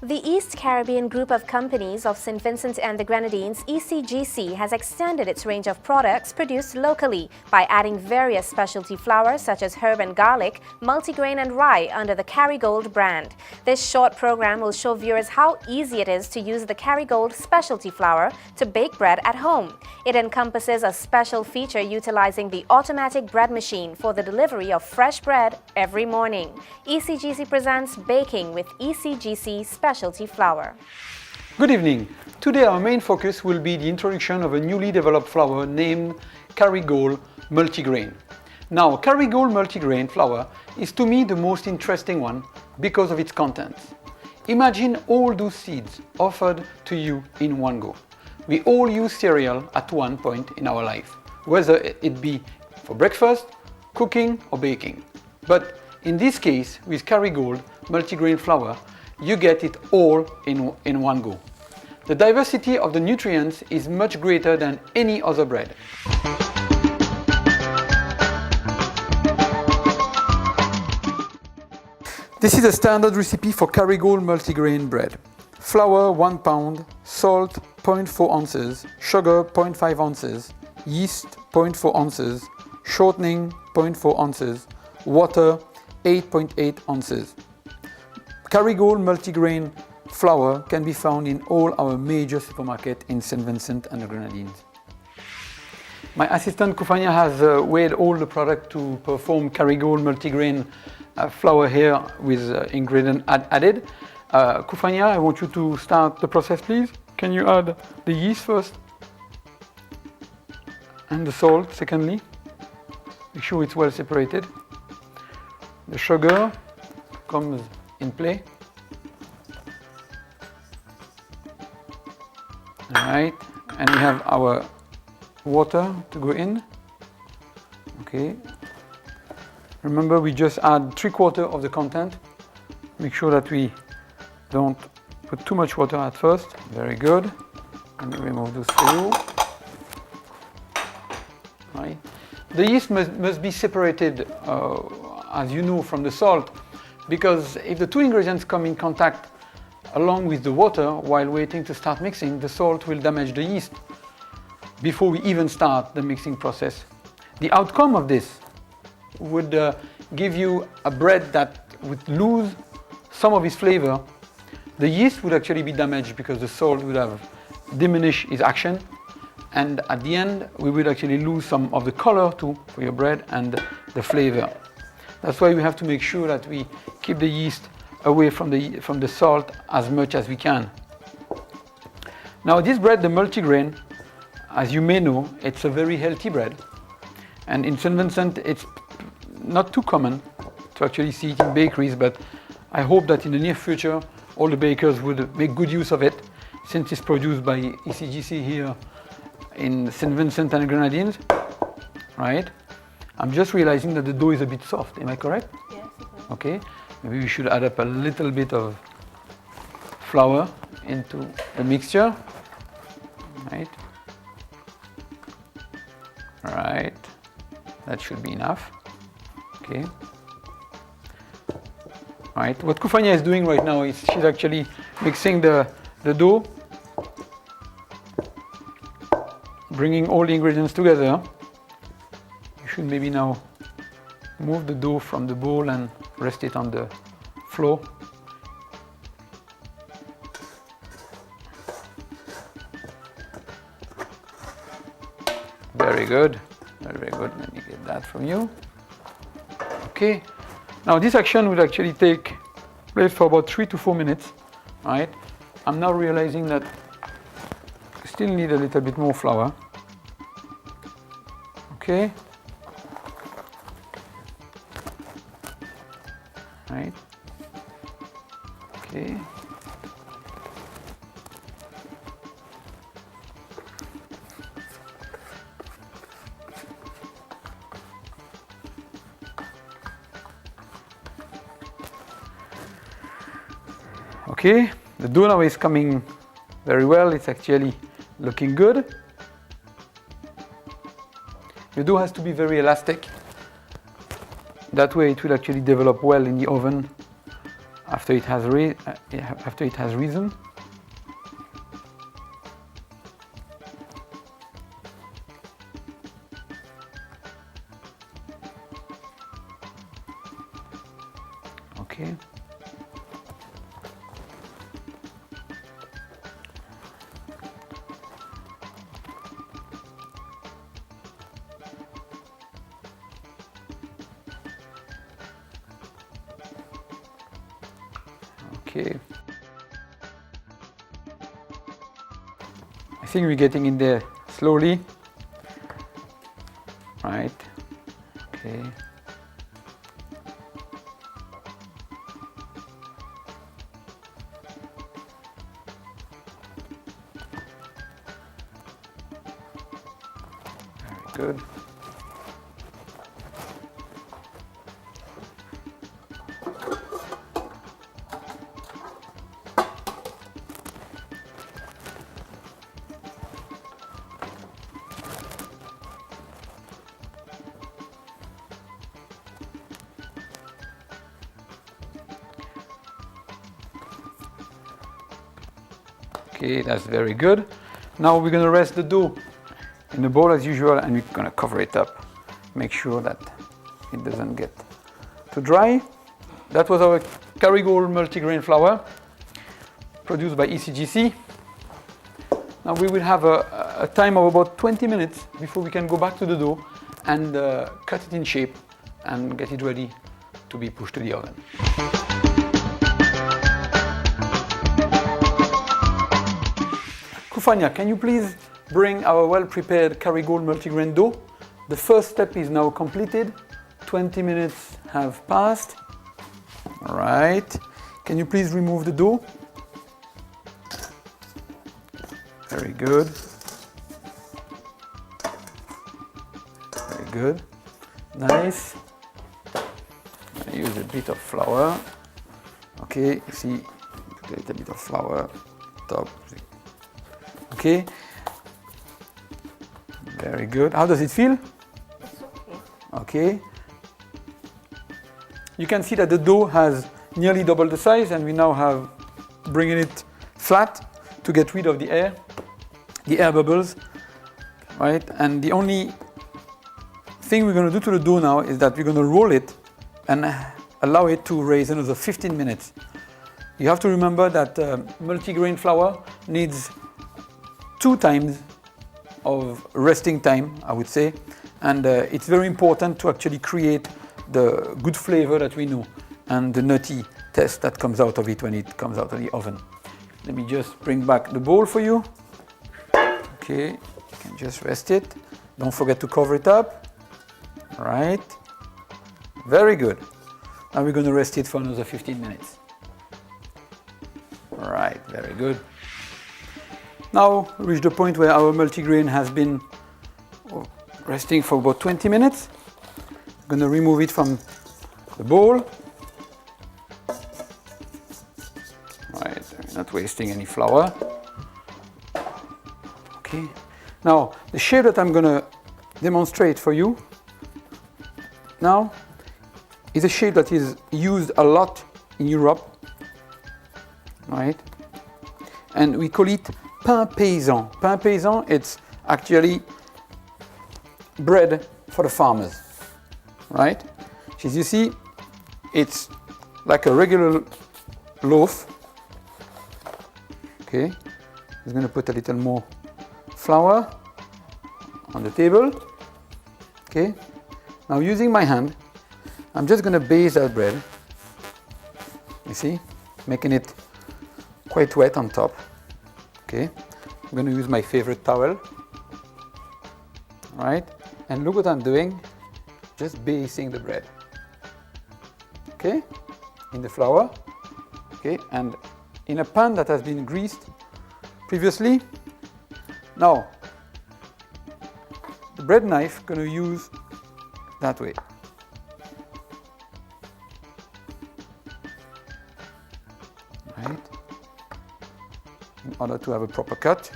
The East Caribbean Group of Companies of St. Vincent and the Grenadines, ECGC, has extended its range of products produced locally by adding various specialty flours such as herb and garlic, multigrain and rye under the CARIGOLD brand. This short program will show viewers how easy it is to use the CARIGOLD specialty flour to bake bread at home. It encompasses a special feature utilizing the automatic bread machine for the delivery of fresh bread every morning. ECGC presents Baking with ECGC Specialty Flour. Good evening. Today our main focus will be the introduction of a newly developed flour named CARIGOLD Multigrain. Now, CARIGOLD Multigrain flour is to me the most interesting one because of its contents. Imagine all those seeds offered to you in one go. We all use cereal at one point in our life, whether it be for breakfast, cooking or baking. But in this case, with CARIGOLD Multigrain flour, you get it all in one go. The diversity of the nutrients is much greater than any other bread. This is a standard recipe for CARIGOLD multigrain bread. Flour 1 pound, salt 0.4 ounces, sugar 0.5 ounces, yeast 0.4 ounces, shortening 0.4 ounces, water 8.8 ounces. CARIGOLD multigrain flour can be found in all our major supermarkets in St. Vincent and the Grenadines. My assistant Kufania has weighed all the product to perform CARIGOLD multigrain flour here with ingredient added. Kufania, I want you to start the process, please. Can you add the yeast first? And the salt, secondly. Make sure it's well separated. The sugar comes in play. Alright, and we have our water to go in. Okay. Remember, we just add 3/4 of the content. Make sure that we don't put too much water at first. Very good. And remove those two. Right. The yeast must be separated, as you know, from the salt, because if the two ingredients come in contact along with the water while waiting to start mixing, the salt will damage the yeast before we even start the mixing process. The outcome of this would give you a bread that would lose some of its flavor. The yeast would actually be damaged because the salt would have diminished its action, and at the end we would actually lose some of the color too for your bread and the flavor. That's why we have to make sure that we keep the yeast away from the salt as much as we can. Now this bread, the multigrain, as you may know, it's a very healthy bread, and in St. Vincent it's not too common to actually see it in bakeries, but I hope that in the near future all the bakers would make good use of it, since it's produced by ECGC here in St. Vincent and the Grenadines, right? I'm just realizing that the dough is a bit soft, am I correct? Yes. Okay, maybe we should add up a little bit of flour into the mixture, right? Right, that should be enough. Okay. Right, what Kufania is doing right now is she's actually mixing the dough, bringing all the ingredients together. You should maybe now move the dough from the bowl and rest it on the floor. Very good, very good. Let me get that from you. Okay. Now this action will actually take place for about 3 to 4 minutes, right? I'm now realizing that I still need a little bit more flour. Okay. Right. Okay. Okay, the dough now is coming very well. It's actually looking good. The dough has to be very elastic. That way it will actually develop well in the oven after it has risen. Okay. Okay. I think we're getting in there slowly. Right. Okay. Very good. Okay, that's very good. Now we're going to rest the dough in the bowl as usual, and we're going to cover it up. Make sure that it doesn't get too dry. That was our CARIGOLD multigrain flour produced by ECGC. Now we will have a time of about 20 minutes before we can go back to the dough and cut it in shape and get it ready to be pushed to the oven. Kufanya, can you please bring our well-prepared CARIGOLD multigrain dough? The first step is now completed. 20 minutes have passed. All right. Can you please remove the dough? Very good. Very good. Nice. I use a bit of flour. Okay, you see, put a little bit of flour top. Okay. Very good. How does it feel? It's okay. Okay. You can see that the dough has nearly double the size, and we now have bringing it flat to get rid of the air bubbles, right? And the only thing we're going to do to the dough now is that we're going to roll it and allow it to raise another 15 minutes. You have to remember that multigrain flour needs 2 times of resting time, I would say, and it's very important to actually create the good flavor that we know and the nutty taste that comes out of it when it comes out of the oven. Let me just bring back the bowl for you. Okay, you can just rest it. Don't forget to cover it up. All right, very good. Now we're going to rest it for another 15 minutes. All right, very good. Now we reach the point where our multigrain has been resting for about 20 minutes. I'm going to remove it from the bowl. Right, I'm not wasting any flour. Okay. Now the shape that I'm going to demonstrate for you now is a shape that is used a lot in Europe, right? And we call it pain paysan. Pain paysan, it's actually bread for the farmers, right? As you see, it's like a regular loaf. Okay, I'm going to put a little more flour on the table. Okay, now using my hand, I'm just going to base that bread. You see, making it quite wet on top. Okay, I'm going to use my favorite towel. All right, and look what I'm doing, just basting the bread. Okay, in the flour. Okay, and in a pan that has been greased previously. Now, the bread knife I'm going to use that way. Right, in order to have a proper cut.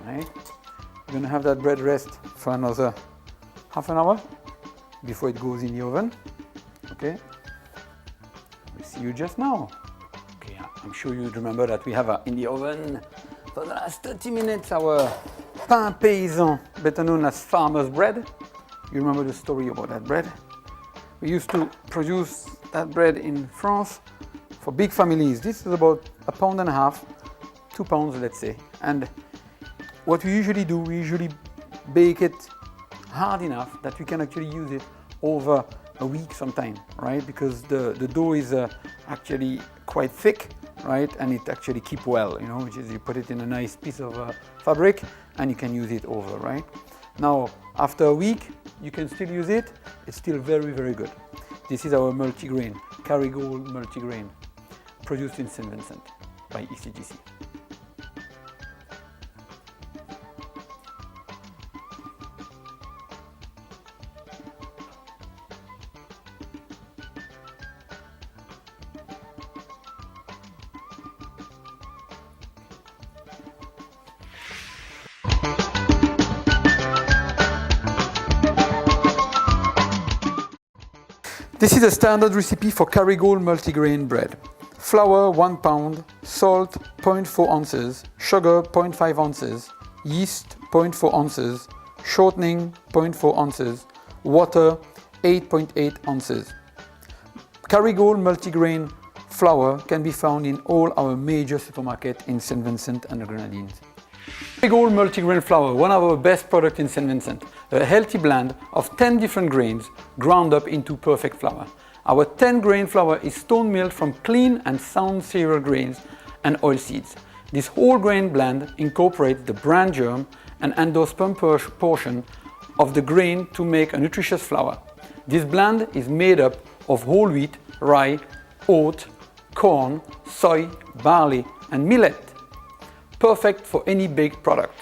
Right, we're going to have that bread rest for another half an hour before it goes in the oven. Okay, we see you just now. Okay, I'm sure you remember that we have in the oven for the last 30 minutes our pain paysan, better known as farmer's bread. You remember the story about that bread? We used to produce that bread in France for big families. This is about 1.5 pounds, 2 pounds, let's say. And what we usually do, we usually bake it hard enough that we can actually use it over a week sometime, right? Because the dough is actually quite thick, right? And it actually keeps well, you know, which is you put it in a nice piece of fabric and you can use it over, right? Now, after a week, you can still use it. It's still very, very good. This is our multigrain, CARIGOLD multigrain, produced in St. Vincent by ECGC. This is a standard recipe for CARIGOLD multigrain bread. Flour 1 pound, salt 0.4 ounces, sugar 0.5 ounces, yeast 0.4 ounces, shortening 0.4 ounces, water 8.8 ounces. CARIGOLD multigrain flour can be found in all our major supermarkets in St. Vincent and the Grenadines. CARIGOLD multigrain flour, one of our best products in St. Vincent, a healthy blend of 10 different grains ground up into perfect flour. Our 10-grain flour is stone milled from clean and sound cereal grains and oilseeds. This whole grain blend incorporates the bran germ and endosperm portion of the grain to make a nutritious flour. This blend is made up of whole wheat, rye, oat, corn, soy, barley and millet. Perfect for any baked product.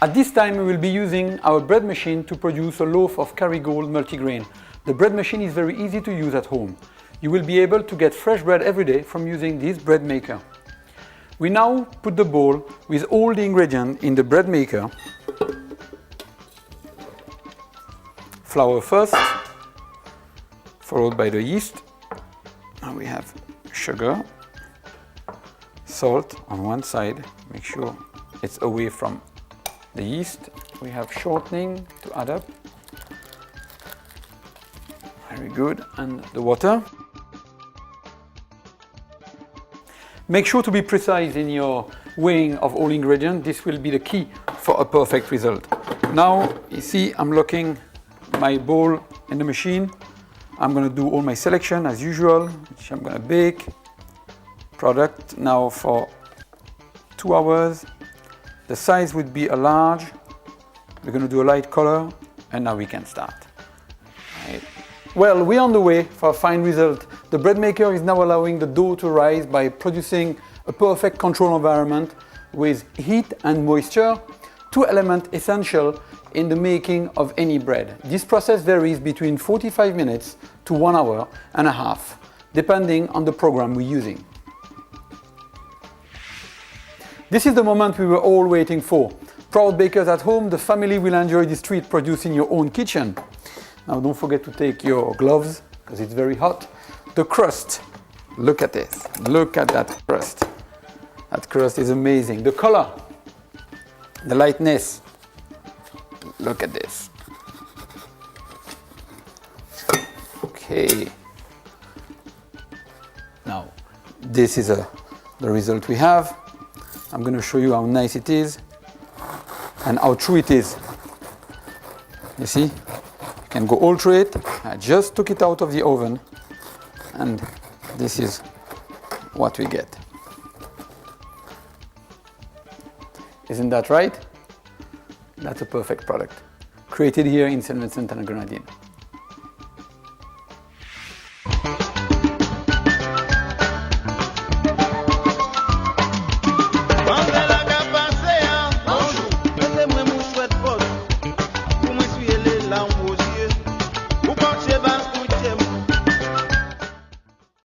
At this time we will be using our bread machine to produce a loaf of CARIGOLD multigrain. The bread machine is very easy to use at home. You will be able to get fresh bread every day from using this bread maker. We now put the bowl with all the ingredients in the bread maker. Flour first, followed by the yeast. Now we have sugar, salt on one side, make sure it's away from the yeast. We have shortening to add up. Very good, and the water. Make sure to be precise in your weighing of all ingredients. This will be the key for a perfect result. Now, you see, I'm locking my bowl in the machine. I'm going to do all my selection as usual, which I'm going to bake. Product now for 2 hours. The size would be a large. We're going to do a light color, and now we can start. Right. Well, we're on the way for a fine result. The bread maker is now allowing the dough to rise by producing a perfect control environment with heat and moisture, 2 elements essential in the making of any bread. This process varies between 45 minutes to 1 hour and a half, depending on the program we're using. This is the moment we were all waiting for. Proud bakers at home, the family will enjoy this treat produced in your own kitchen. Now don't forget to take your gloves, because it's very hot. The crust, look at this, look at that crust. That crust is amazing. The color, the lightness, look at this. Okay. Now, this is the result we have. I'm going to show you how nice it is and how true it is. You see? You can go all through it. I just took it out of the oven and this is what we get. Isn't that right? That's a perfect product. Created here in St. Vincent and the Grenadines.